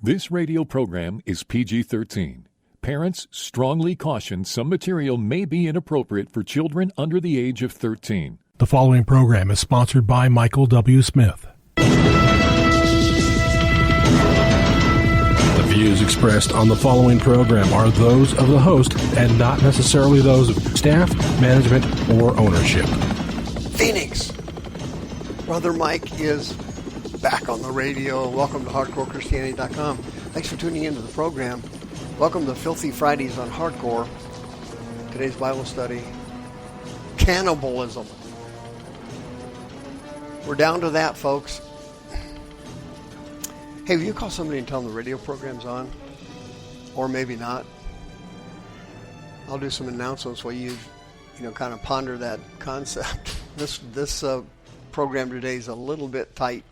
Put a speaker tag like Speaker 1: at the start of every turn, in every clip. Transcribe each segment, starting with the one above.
Speaker 1: This radio program is PG-13. Parents strongly caution some material may be inappropriate for children under the age of 13.
Speaker 2: The following program is sponsored by Michael W. Smith. The views expressed on the following program are those of the host and not necessarily those of staff, management, or ownership.
Speaker 3: Phoenix. Brother Mike is back on the radio. Welcome to HardcoreChristianity.com. Thanks for tuning into the program. Welcome to Filthy Fridays on Hardcore. Today's Bible study, cannibalism. We're down to that, folks. Hey, will you call somebody and tell them the radio program's on? Or maybe not. I'll do some announcements while you kind of ponder that concept. This program today is a little bit tight.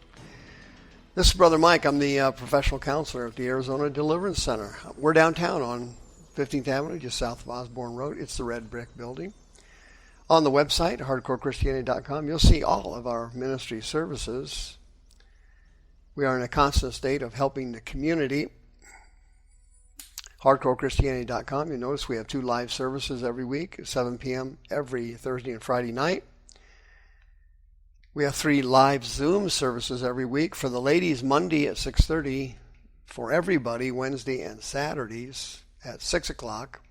Speaker 3: This is Brother Mike. I'm the professional counselor at the Arizona Deliverance Center. We're downtown on 15th Avenue, just south of Osborne Road. It's the red brick building. On the website, hardcorechristianity.com, you'll see all of our ministry services. We are in a constant state of helping the community. HardcoreChristianity.com, you notice we have 2 live services every week at 7 p.m. every Thursday and Friday night. We have 3 live Zoom services every week. For the ladies, Monday at 6:30. For everybody, Wednesday and Saturdays at 6 o'clock.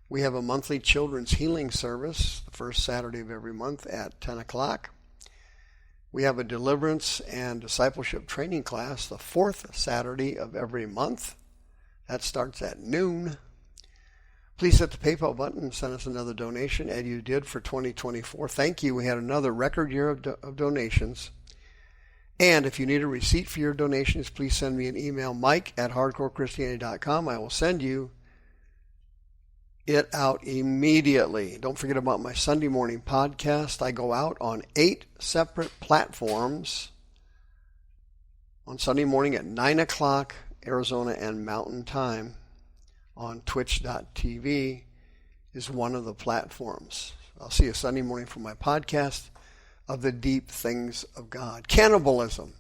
Speaker 3: We have a monthly children's healing service, the first Saturday of every month at 10 o'clock. We have a deliverance and discipleship training class the 4th Saturday of every month. That starts at noon. Please hit the PayPal button and send us another donation, as you did for 2024. Thank you. We had another record year of donations. And if you need a receipt for your donations, please send me an email, mike@hardcorechristianity.com. I will send you it out immediately. Don't forget about my Sunday morning podcast. I go out on 8 separate platforms on Sunday morning at 9 o'clock Arizona and Mountain Time. On twitch.tv is one of the platforms. I'll see you Sunday morning for my podcast of the deep things of God. Cannibalism.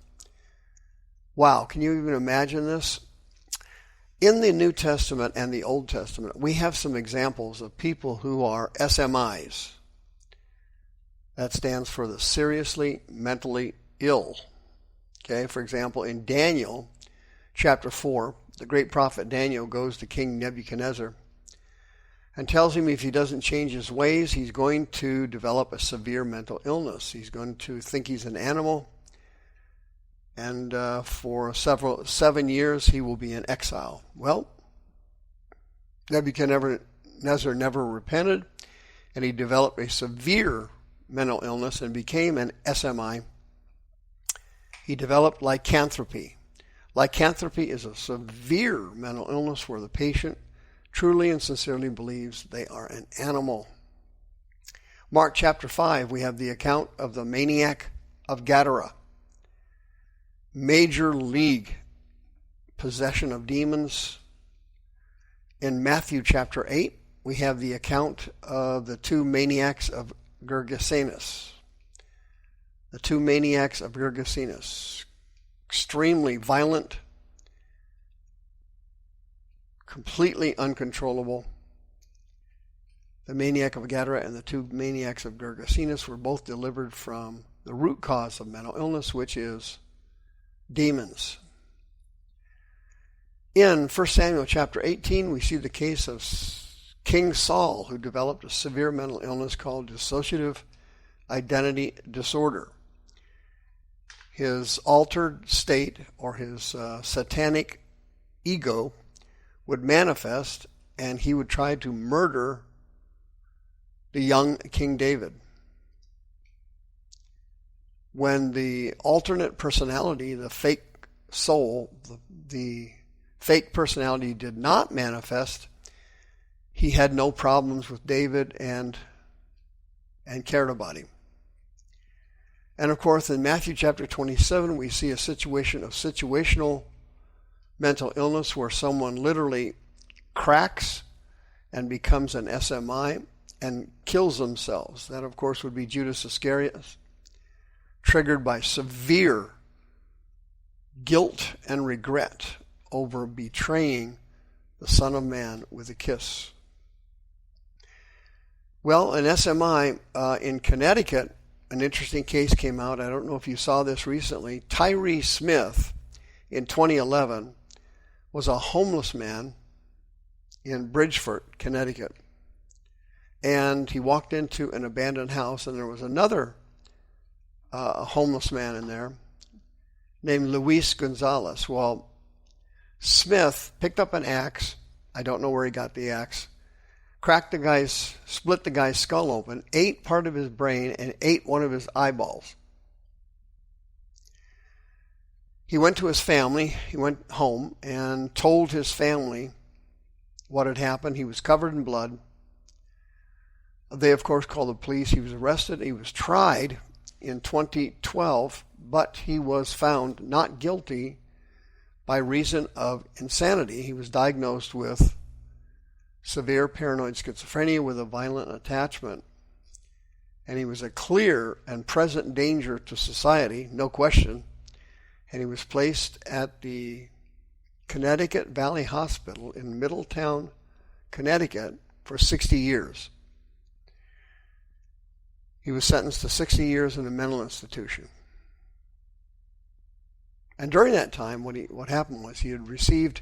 Speaker 3: Wow, can you even imagine this? In the New Testament and the Old Testament, we have some examples of people who are SMIs. That stands for the seriously mentally ill. Okay, for example, in Daniel chapter 4, the great prophet Daniel goes to King Nebuchadnezzar and tells him if he doesn't change his ways, he's going to develop a severe mental illness. He's going to think he's an animal, and for 7 years he will be in exile. Well, Nebuchadnezzar never repented, and he developed a severe mental illness and became an SMI. He developed lycanthropy. Lycanthropy is a severe mental illness where the patient truly and sincerely believes they are an animal. Mark chapter 5, we have the account of the maniac of Gadara. Major league possession of demons. In Matthew chapter 8, we have the account of the 2 maniacs of Gergesenes. The 2 maniacs of Gergesenes. Extremely violent, completely uncontrollable. The maniac of Gadara and the 2 maniacs of Gergesenes were both delivered from the root cause of mental illness, which is demons. In 1 Samuel chapter 18, we see the case of King Saul, who developed a severe mental illness called dissociative identity disorder. His altered state or his satanic ego would manifest, and he would try to murder the young King David. When the alternate personality, the fake soul, the fake personality did not manifest, he had no problems with David and cared about him. And of course, in Matthew chapter 27, we see a situation of situational mental illness where someone literally cracks and becomes an SMI and kills themselves. That, of course, would be Judas Iscariot, triggered by severe guilt and regret over betraying the Son of Man with a kiss. Well, an SMI in Connecticut, an interesting case came out. I don't know if you saw this recently. Tyree Smith, in 2011, was a homeless man in Bridgeport, Connecticut. And he walked into an abandoned house, and there was another homeless man in there named Luis Gonzalez. Well, Smith picked up an axe. I don't know where he got the axe. Split the guy's skull open, ate part of his brain, and ate one of his eyeballs. He went to his family. He went home and told his family what had happened. He was covered in blood. They, of course, called the police. He was arrested. He was tried in 2012, but he was found not guilty by reason of insanity. He was diagnosed with severe paranoid schizophrenia with a violent attachment. And he was a clear and present danger to society, no question. And he was placed at the Connecticut Valley Hospital in Middletown, Connecticut for 60 years. He was sentenced to 60 years in a mental institution. And during that time, what happened was he had received,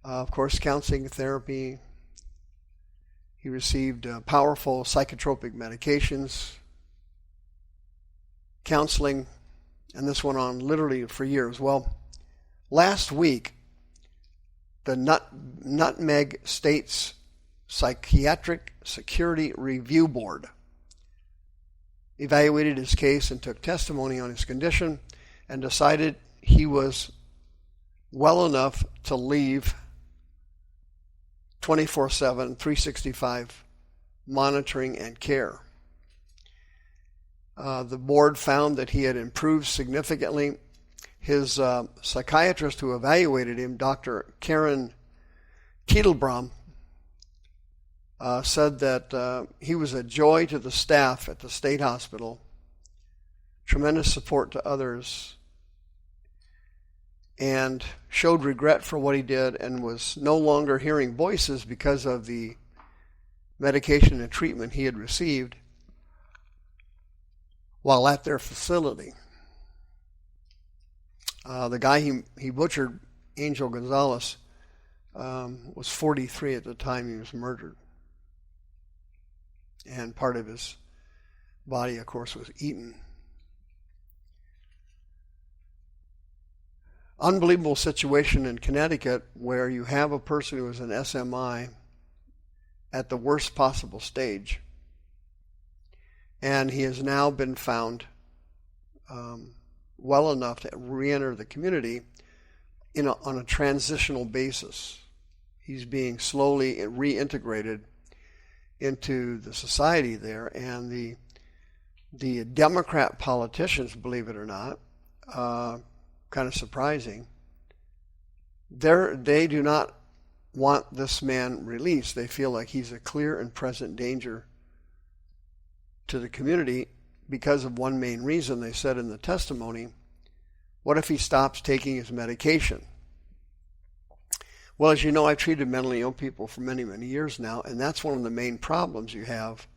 Speaker 3: of course, counseling therapy. He received powerful psychotropic medications, counseling, and this went on literally for years. Well, last week, the Nutmeg State's Psychiatric Security Review Board evaluated his case and took testimony on his condition and decided he was well enough to leave 24/7, 365 monitoring and care. The board found that he had improved significantly. His psychiatrist who evaluated him, Dr. Karen Ketelbaum, said that he was a joy to the staff at the state hospital, tremendous support to others, and showed regret for what he did and was no longer hearing voices because of the medication and treatment he had received while at their facility. The guy he butchered, Angel Gonzalez, was 43 at the time he was murdered. And part of his body, of course, was eaten. Unbelievable situation in Connecticut where you have a person who is an SMI at the worst possible stage. And he has now been found well enough to re-enter the community on a transitional basis. He's being slowly reintegrated into the society there, and the Democrat politicians, believe it or not, kind of surprising, they do not want this man released. They feel like he's a clear and present danger to the community because of one main reason. They said in the testimony, what if he stops taking his medication? Well, as you know, I've treated mentally ill people for many, many years now, and that's one of the main problems you have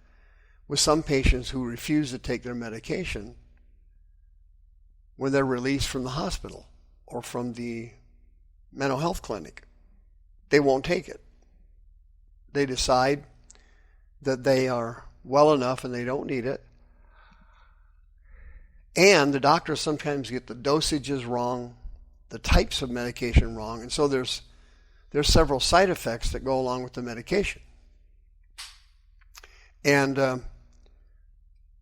Speaker 3: with some patients who refuse to take their medication when they're released from the hospital or from the mental health clinic. They won't take it. They decide that they are well enough and they don't need it. And the doctors sometimes get the dosages wrong, the types of medication wrong, and so there's several side effects that go along with the medication. And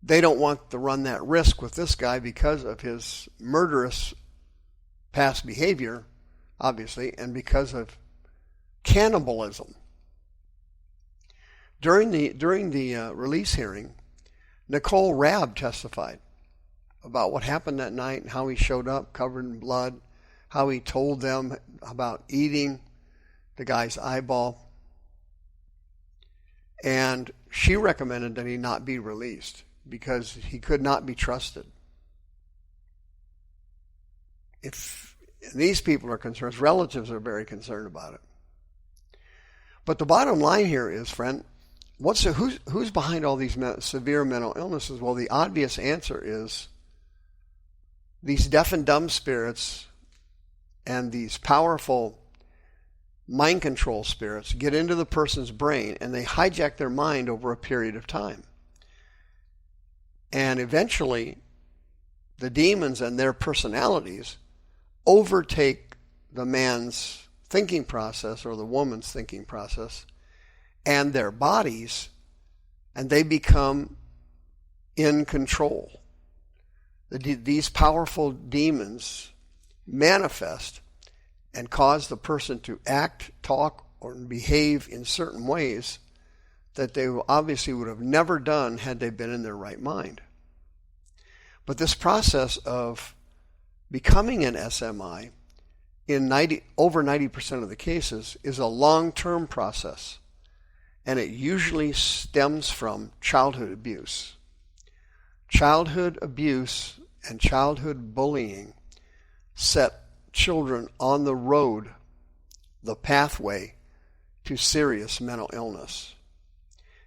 Speaker 3: they don't want to run that risk with this guy because of his murderous past behavior, obviously, and because of cannibalism. During the release hearing, Nicole Rabb testified about what happened that night and how he showed up covered in blood, how he told them about eating the guy's eyeball. And she recommended that he not be released because he could not be trusted. If these people are concerned. Relatives are very concerned about it. But the bottom line here is, friend, who's behind all these severe mental illnesses? Well, the obvious answer is these deaf and dumb spirits and these powerful mind control spirits get into the person's brain and they hijack their mind over a period of time. And eventually, the demons and their personalities overtake the man's thinking process or the woman's thinking process and their bodies, and they become in control. These powerful demons manifest and cause the person to act, talk, or behave in certain ways that they obviously would have never done had they been in their right mind. But this process of becoming an SMI, in over 90% of the cases, is a long-term process, and it usually stems from childhood abuse. Childhood abuse and childhood bullying set children on the road, the pathway to serious mental illness.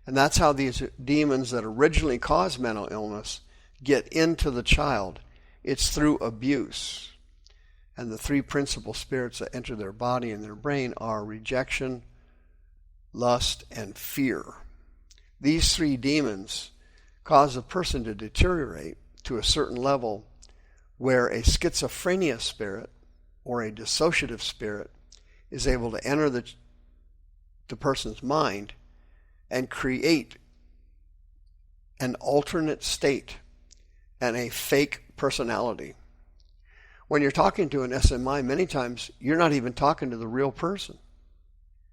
Speaker 3: And that's how these demons that originally cause mental illness get into the child. It's through abuse. And the three principal spirits that enter their body and their brain are rejection, lust, and fear. These three demons cause a person to deteriorate to a certain level where a schizophrenia spirit or a dissociative spirit is able to enter the person's mind and create an alternate state and a fake personality. When you're talking to an SMI, many times you're not even talking to the real person.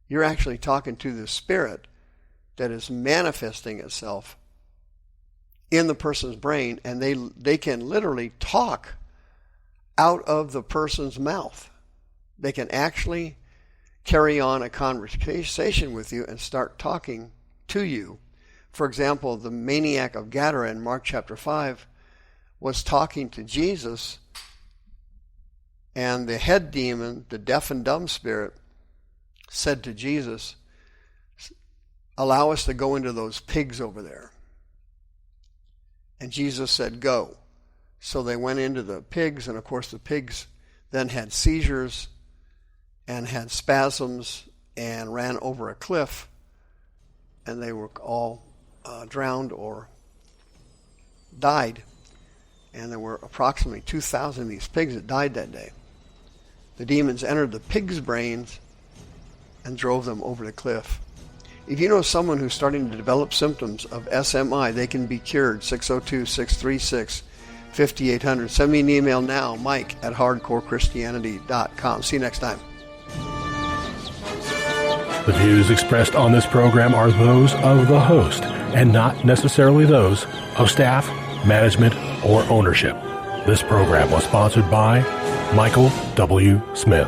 Speaker 3: You're actually talking to the spirit that is manifesting itself in the person's brain, and they can literally talk out of the person's mouth. They can actually carry on a conversation with you and start talking to you. For example, the maniac of Gadara in Mark chapter 5 was talking to Jesus, and the head demon, the deaf and dumb spirit, said to Jesus, "Allow us to go into those pigs over there." And Jesus said, "Go." So they went into the pigs, and of course the pigs then had seizures and had spasms and ran over a cliff, and they were all drowned or died. And there were approximately 2,000 of these pigs that died that day. The demons entered the pigs' brains and drove them over the cliff. If you know someone who's starting to develop symptoms of SMI, they can be cured. 602-636-5800. Send me an email now, mike@hardcorechristianity.com. See you next time.
Speaker 2: The views expressed on this program are those of the host and not necessarily those of staff, management, or ownership. This program was sponsored by Michael W. Smith.